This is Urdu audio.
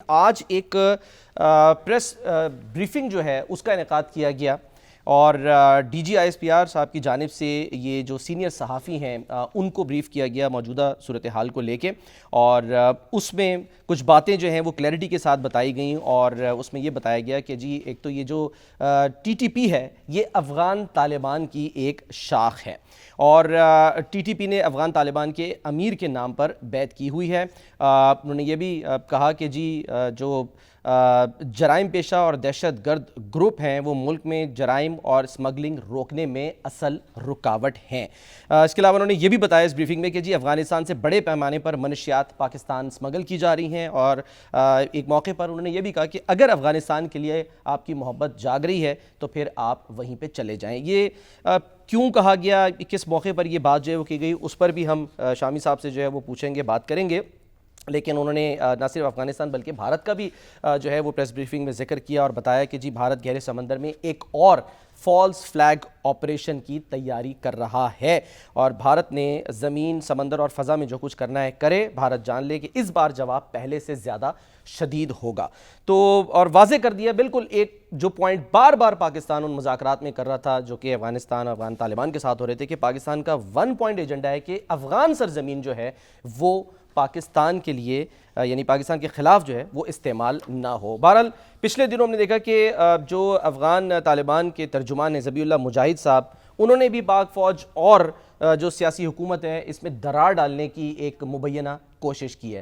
آج ایک پریس بریفنگ جو ہے اس کا انعقاد کیا گیا اور D G I S P R صاحب کی جانب سے یہ جو سینئر صحافی ہیں ان کو بریف کیا گیا موجودہ صورتحال کو لے کے، اور اس میں کچھ باتیں جو ہیں وہ کلیئرٹی کے ساتھ بتائی گئیں، اور اس میں یہ بتایا گیا کہ جی ایک تو یہ جو ٹی ٹی پی ہے یہ افغان طالبان کی ایک شاخ ہے، اور ٹی ٹی پی نے افغان طالبان کے امیر کے نام پر بیعت کی ہوئی ہے۔ انہوں نے یہ بھی کہا کہ جی جو جرائم پیشہ اور دہشت گرد گروپ ہیں وہ ملک میں جرائم اور اسمگلنگ روکنے میں اصل رکاوٹ ہیں۔ اس کے علاوہ انہوں نے یہ بھی بتایا اس بریفنگ میں کہ جی افغانستان سے بڑے پیمانے پر منشیات پاکستان اسمگل کی جا رہی ہیں، اور ایک موقع پر انہوں نے یہ بھی کہا کہ اگر افغانستان کے لیے آپ کی محبت جاگ رہی ہے تو پھر آپ وہیں پہ چلے جائیں۔ یہ کیوں کہا گیا، کس موقع پر یہ بات جو ہے وہ کی گئی، اس پر بھی ہم شامی صاحب سے جو ہے وہ پوچھیں گے، بات کریں گے۔ لیکن انہوں نے نہ صرف افغانستان بلکہ بھارت کا بھی جو ہے وہ پریس بریفنگ میں ذکر کیا اور بتایا کہ جی بھارت گہرے سمندر میں ایک اور فالس فلیگ آپریشن کی تیاری کر رہا ہے، اور بھارت نے زمین، سمندر اور فضا میں جو کچھ کرنا ہے کرے، بھارت جان لے کہ اس بار جواب پہلے سے زیادہ شدید ہوگا۔ تو اور واضح کر دیا بالکل ایک جو پوائنٹ بار بار پاکستان ان مذاکرات میں کر رہا تھا جو کہ افغان طالبان کے ساتھ ہو رہے تھے، کہ پاکستان کا ون پوائنٹ ایجنڈا ہے کہ افغان سرزمین جو ہے وہ پاکستان کے لیے یعنی پاکستان کے خلاف جو ہے وہ استعمال نہ ہو۔ بہرحال پچھلے دنوں ہم نے دیکھا کہ جو افغان طالبان کے ترجمان ہیں ذبیح اللہ مجاہد صاحب، انہوں نے بھی پاک فوج اور جو سیاسی حکومت ہے اس میں درار ڈالنے کی ایک مبینہ کوشش کی ہے۔